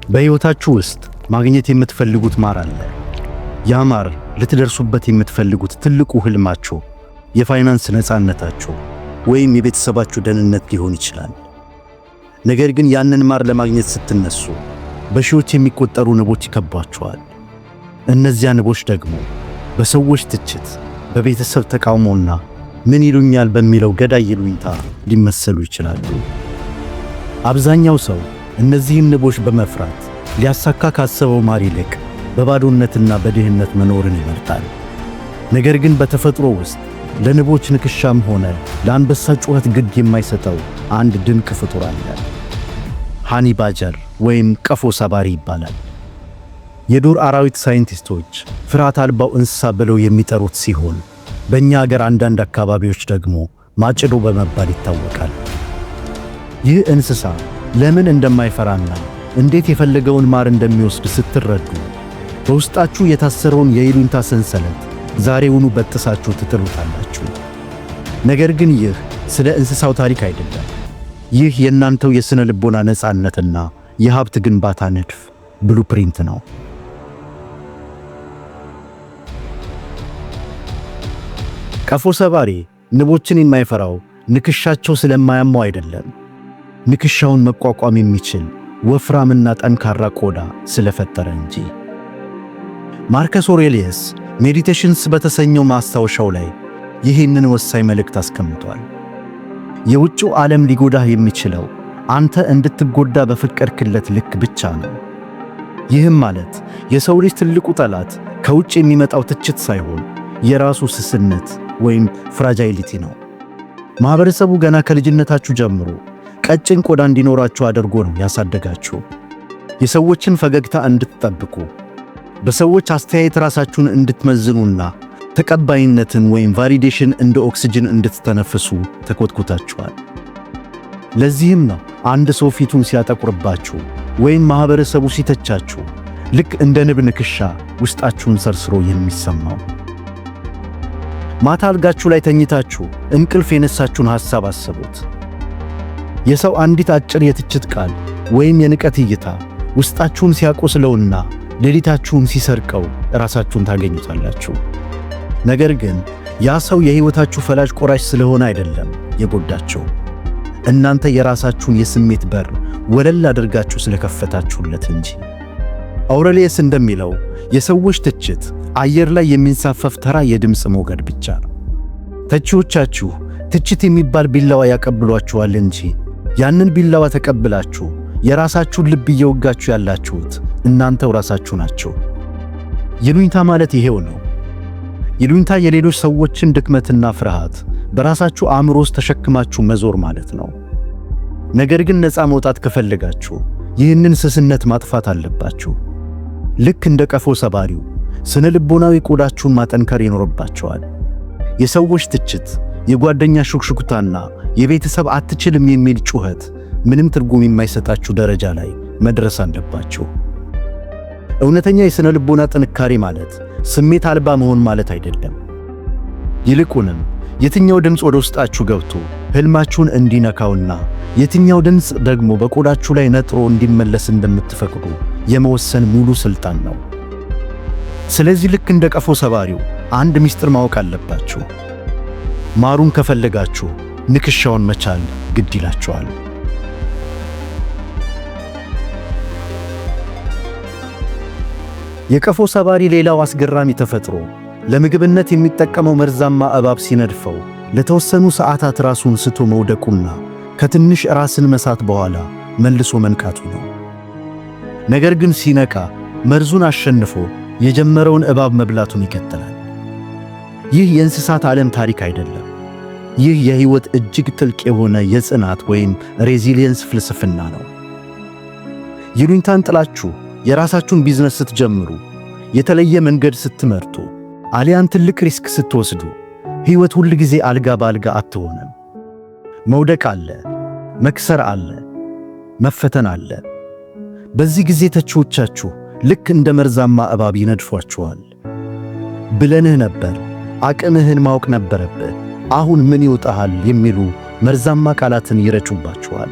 በሕይወታችሁ ውስጥ ማግኘት የምትፈልጉት ማር አለ። ያ ማር ልትደርሱበት የምትፈልጉት ትልቁ ህልማችሁ የፋይናንስ ነፃነታችሁ ወይም የቤተሰባችሁ ደህንነት ሊሆን ይችላል። ነገር ግን ያንን ማር ለማግኘት ስትነሱ በሺዎች የሚቆጠሩ ንቦች ይከቧችኋል። እነዚያ ንቦች ደግሞ በሰዎች ትችት፣ በቤተሰብ ተቃውሞና ምን ይሉኛል በሚለው ገዳይ ይሉኝታ ሊመሰሉ ይችላሉ። አብዛኛው ሰው እነዚህን ንቦች በመፍራት ሊያሳካ ካሰበው ማር ይልቅ በባዶነትና በድህነት መኖርን ይመርጣል። ነገር ግን በተፈጥሮ ውስጥ ለንቦች ንክሻም ሆነ ለአንበሳ ጩኸት ግድ የማይሰጠው አንድ ድንቅ ፍጡር አለ። ሃኒ ባጀር ወይም ቀፎ ሰባሪ ይባላል። የዱር አራዊት ሳይንቲስቶች ፍርሃት አልባው እንስሳ ብለው የሚጠሩት ሲሆን በእኛ አገር አንዳንድ አካባቢዎች ደግሞ ማጭዶ በመባል ይታወቃል። ይህ እንስሳ ለምን እንደማይፈራና እንዴት የፈለገውን ማር እንደሚወስድ ስትረዱ በውስጣችሁ የታሰረውን የይሉኝታ ሰንሰለት ዛሬውኑ በጥሳችሁ ትጥሉታላችሁ። ነገር ግን ይህ ስለ እንስሳው ታሪክ አይደለም። ይህ የእናንተው የሥነ ልቦና ነፃነትና የሀብት ግንባታ ንድፍ ብሉፕሪንት ነው። ቀፎ ሰባሪ ንቦችን የማይፈራው ንክሻቸው ስለማያመው አይደለም። ንክሻውን መቋቋም የሚችል ወፍራምና ጠንካራ ቆዳ ስለፈጠረ እንጂ። ማርከስ ኦሬሊየስ ሜዲቴሽንስ በተሰኘው ማስታወሻው ላይ ይህንን ወሳኝ መልእክት አስቀምጧል። የውጭው ዓለም ሊጎዳህ የሚችለው አንተ እንድትጎዳ በፈቀድክለት ልክ ብቻ ነው። ይህም ማለት የሰው ልጅ ትልቁ ጠላት ከውጭ የሚመጣው ትችት ሳይሆን የራሱ ስስነት ወይም ፍራጃይሊቲ ነው። ማህበረሰቡ ገና ከልጅነታችሁ ጀምሮ ቀጭን ቆዳ እንዲኖራችሁ አድርጎ ነው ያሳደጋችሁ። የሰዎችን ፈገግታ እንድትጠብቁ፣ በሰዎች አስተያየት ራሳችሁን እንድትመዝኑና ተቀባይነትን ወይም ቫሊዴሽን እንደ ኦክሲጅን እንድትተነፍሱ ተኮትኩታችኋል። ለዚህም ነው አንድ ሰው ፊቱን ሲያጠቁርባችሁ ወይም ማህበረሰቡ ሲተቻችሁ ልክ እንደ ንብ ንክሻ ውስጣችሁን ሰርስሮ የሚሰማው። ማታ አልጋችሁ ላይ ተኝታችሁ እንቅልፍ የነሳችሁን ሐሳብ አስቡት። የሰው አንዲት አጭር የትችት ቃል ወይም የንቀት እይታ ውስጣችሁን ሲያቆስለውና ሌሊታችሁን ሲሰርቀው ራሳችሁን ታገኙታላችሁ። ነገር ግን ያ ሰው የሕይወታችሁ ፈላጭ ቆራጭ ስለሆነ አይደለም የጎዳችሁ፣ እናንተ የራሳችሁን የስሜት በር ወለል አድርጋችሁ ስለከፈታችሁለት እንጂ። አውሬሊየስ እንደሚለው የሰዎች ትችት አየር ላይ የሚንሳፈፍ ተራ የድምፅ ሞገድ ብቻ ነው። ተቺዎቻችሁ ትችት የሚባል ቢላዋ ያቀብሏችኋል እንጂ ያንን ቢላዋ ተቀብላችሁ የራሳችሁን ልብ እየወጋችሁ ያላችሁት እናንተው ራሳችሁ ናችሁ። ይሉኝታ ማለት ይሄው ነው። ይሉኝታ የሌሎች ሰዎችን ድክመትና ፍርሃት በራሳችሁ አእምሮ ውስጥ ተሸክማችሁ መዞር ማለት ነው። ነገር ግን ነፃ መውጣት ከፈለጋችሁ ይህንን ስስነት ማጥፋት አለባችሁ። ልክ እንደ ቀፎ ሰባሪው ስነ ልቦናዊ ቆዳችሁን ማጠንከር ይኖርባችኋል። የሰዎች ትችት፣ የጓደኛ ሹክሹክታና የቤተሰብ አትችልም የሚል ጩኸት ምንም ትርጉም የማይሰጣችሁ ደረጃ ላይ መድረስ አለባችሁ። እውነተኛ የሥነ ልቦና ጥንካሬ ማለት ስሜት አልባ መሆን ማለት አይደለም። ይልቁንም የትኛው ድምፅ ወደ ውስጣችሁ ገብቶ ሕልማችሁን እንዲነካውና የትኛው ድምፅ ደግሞ በቆዳችሁ ላይ ነጥሮ እንዲመለስ እንደምትፈቅዱ የመወሰን ሙሉ ሥልጣን ነው። ስለዚህ ልክ እንደ ቀፎ ሰባሪው አንድ ምስጢር ማወቅ አለባችሁ። ማሩን ከፈለጋችሁ ንክሻውን መቻል ግድ ይላችኋል። የቀፎ ሰባሪ ሌላው አስገራሚ ተፈጥሮ ለምግብነት የሚጠቀመው መርዛማ እባብ ሲነድፈው ለተወሰኑ ሰዓታት ራሱን ስቶ መውደቁና ከትንሽ ራስን መሳት በኋላ መልሶ መንቃቱ ነው። ነገር ግን ሲነቃ መርዙን አሸንፎ የጀመረውን እባብ መብላቱን ይቀጥላል። ይህ የእንስሳት ዓለም ታሪክ አይደለም። ይህ የሕይወት እጅግ ጥልቅ የሆነ የጽናት ወይም ሬዚሊየንስ ፍልስፍና ነው። ይሉኝታን ጥላችሁ የራሳችሁን ቢዝነስ ስትጀምሩ፣ የተለየ መንገድ ስትመርጡ፣ አሊያን ትልቅ ሪስክ ስትወስዱ ሕይወት ሁል ጊዜ አልጋ በአልጋ አትሆንም። መውደቅ አለ፣ መክሰር አለ፣ መፈተን አለ። በዚህ ጊዜ ተቺዎቻችሁ ልክ እንደ መርዛማ እባብ ይነድፏችኋል። ብለንህ ነበር፣ አቅምህን ማወቅ ነበረብህ፣ አሁን ምን ይውጣሃል የሚሉ መርዛማ ቃላትን ይረጩባችኋል።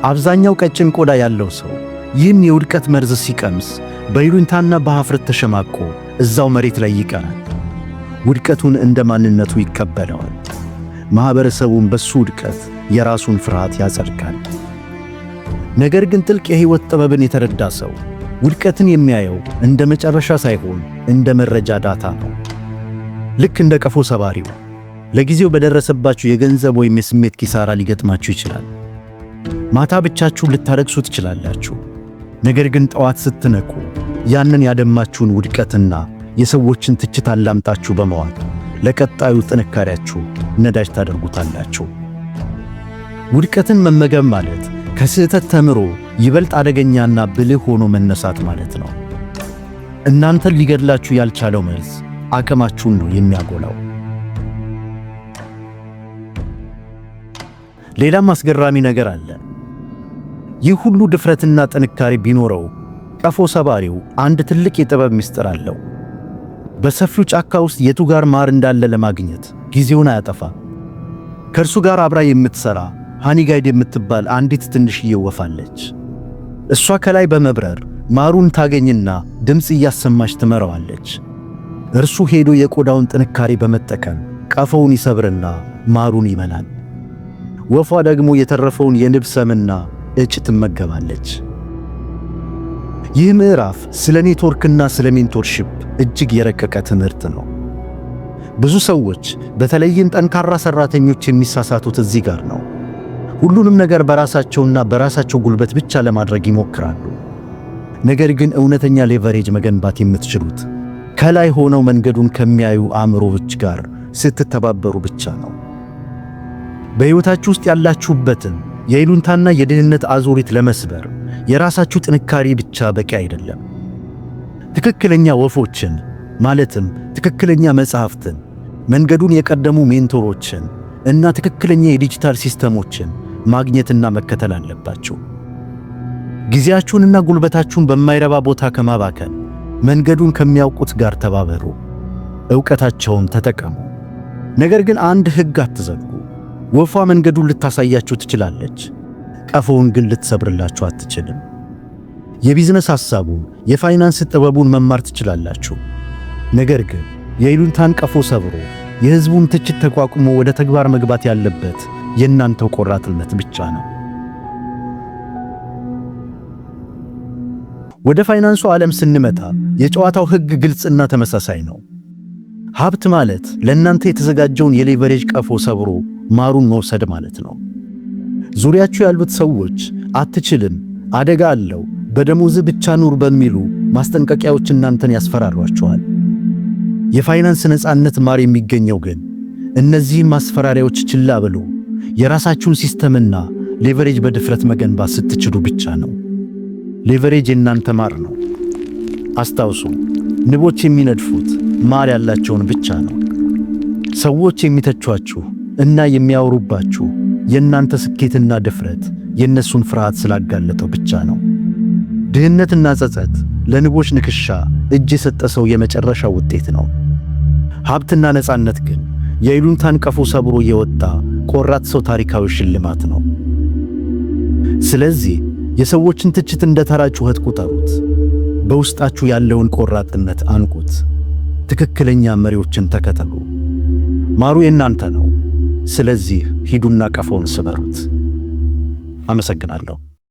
አብዛኛው ቀጭን ቆዳ ያለው ሰው ይህም የውድቀት መርዝ ሲቀምስ በይሉኝታና በኀፍረት ተሸማቆ እዛው መሬት ላይ ይቀራል። ውድቀቱን እንደ ማንነቱ ይቀበለዋል። ማኅበረሰቡም በሱ ውድቀት የራሱን ፍርሃት ያጸድቃል። ነገር ግን ጥልቅ የሕይወት ጥበብን የተረዳ ሰው ውድቀትን የሚያየው እንደ መጨረሻ ሳይሆን እንደ መረጃ ዳታ ነው። ልክ እንደ ቀፎ ሰባሪው ለጊዜው በደረሰባችሁ የገንዘብ ወይም የስሜት ኪሳራ ሊገጥማችሁ ይችላል። ማታ ብቻችሁን ልታለቅሱ ትችላላችሁ። ነገር ግን ጠዋት ስትነቁ ያንን ያደማችሁን ውድቀትና የሰዎችን ትችት አላምጣችሁ በመዋል ለቀጣዩ ጥንካሬያችሁ ነዳጅ ታደርጉታላችሁ። ውድቀትን መመገብ ማለት ከስህተት ተምሮ ይበልጥ አደገኛና ብልህ ሆኖ መነሳት ማለት ነው። እናንተን ሊገድላችሁ ያልቻለው መርዝ አቅማችሁን ነው የሚያጎላው። ሌላም አስገራሚ ነገር አለ። ይህ ሁሉ ድፍረትና ጥንካሬ ቢኖረው ቀፎ ሰባሪው አንድ ትልቅ የጥበብ ምስጢር አለው። በሰፊው ጫካ ውስጥ የቱ ጋር ማር እንዳለ ለማግኘት ጊዜውን አያጠፋ። ከእርሱ ጋር አብራ የምትሠራ ሃኒጋይድ የምትባል አንዲት ትንሽዬ ወፍ አለች። እሷ ከላይ በመብረር ማሩን ታገኝና ድምፅ እያሰማች ትመራዋለች። እርሱ ሄዶ የቆዳውን ጥንካሬ በመጠቀም ቀፎውን ይሰብርና ማሩን ይበላል። ወፏ ደግሞ የተረፈውን የንብ ሰምና እጭ ትመገባለች። ይህ ምዕራፍ ስለ ኔትወርክና ስለ ሜንቶርሺፕ እጅግ የረቀቀ ትምህርት ነው። ብዙ ሰዎች በተለይም ጠንካራ ሠራተኞች የሚሳሳቱት እዚህ ጋር ነው። ሁሉንም ነገር በራሳቸውና በራሳቸው ጉልበት ብቻ ለማድረግ ይሞክራሉ። ነገር ግን እውነተኛ ሌቨሬጅ መገንባት የምትችሉት ከላይ ሆነው መንገዱን ከሚያዩ አእምሮዎች ጋር ስትተባበሩ ብቻ ነው። በሕይወታችሁ ውስጥ ያላችሁበትን የይሉንታና የድህነት አዙሪት ለመስበር የራሳችሁ ጥንካሬ ብቻ በቂ አይደለም። ትክክለኛ ወፎችን ማለትም ትክክለኛ መጽሐፍትን፣ መንገዱን የቀደሙ ሜንቶሮችን እና ትክክለኛ የዲጂታል ሲስተሞችን ማግኘትና መከተል አለባችሁ። ጊዜያችሁንና ጉልበታችሁን በማይረባ ቦታ ከማባከን መንገዱን ከሚያውቁት ጋር ተባበሩ፣ ዕውቀታቸውን ተጠቀሙ። ነገር ግን አንድ ሕግ አትዘንጉ። ወፏ መንገዱን ልታሳያችሁ ትችላለች፣ ቀፎውን ግን ልትሰብርላችሁ አትችልም። የቢዝነስ ሐሳቡን፣ የፋይናንስ ጥበቡን መማር ትችላላችሁ። ነገር ግን የይሉንታን ቀፎ ሰብሮ የሕዝቡን ትችት ተቋቁሞ ወደ ተግባር መግባት ያለበት የእናንተው ቆራጥነት ብቻ ነው። ወደ ፋይናንሱ ዓለም ስንመጣ የጨዋታው ሕግ ግልጽና ተመሳሳይ ነው። ሀብት ማለት ለእናንተ የተዘጋጀውን የሌቨሬጅ ቀፎ ሰብሮ ማሩን መውሰድ ማለት ነው። ዙሪያችሁ ያሉት ሰዎች አትችልም፣ አደጋ አለው፣ በደሞዝ ብቻ ኑር በሚሉ ማስጠንቀቂያዎች እናንተን ያስፈራሯችኋል። የፋይናንስ ነፃነት ማር የሚገኘው ግን እነዚህን ማስፈራሪያዎች ችላ ብሎ የራሳችሁን ሲስተምና ሌቨሬጅ በድፍረት መገንባት ስትችሉ ብቻ ነው። ሌቨሬጅ የእናንተ ማር ነው። አስታውሱ፣ ንቦች የሚነድፉት ማር ያላቸውን ብቻ ነው። ሰዎች የሚተቿችሁ እና የሚያወሩባችሁ የእናንተ ስኬትና ድፍረት የእነሱን ፍርሃት ስላጋለጠው ብቻ ነው። ድህነትና ጸጸት ለንቦች ንክሻ እጅ የሰጠ ሰው የመጨረሻ ውጤት ነው። ሀብትና ነፃነት ግን የይሉንታን ቀፎ ሰብሮ የወጣ ቆራጥ ሰው ታሪካዊ ሽልማት ነው። ስለዚህ የሰዎችን ትችት እንደ ተራ ጩኸት ቁጠሩት። በውስጣችሁ ያለውን ቆራጥነት አንቁት። ትክክለኛ መሪዎችን ተከተሉ። ማሩ የእናንተ ነው። ስለዚህ ሂዱና ቀፎውን ስበሩት። አመሰግናለሁ።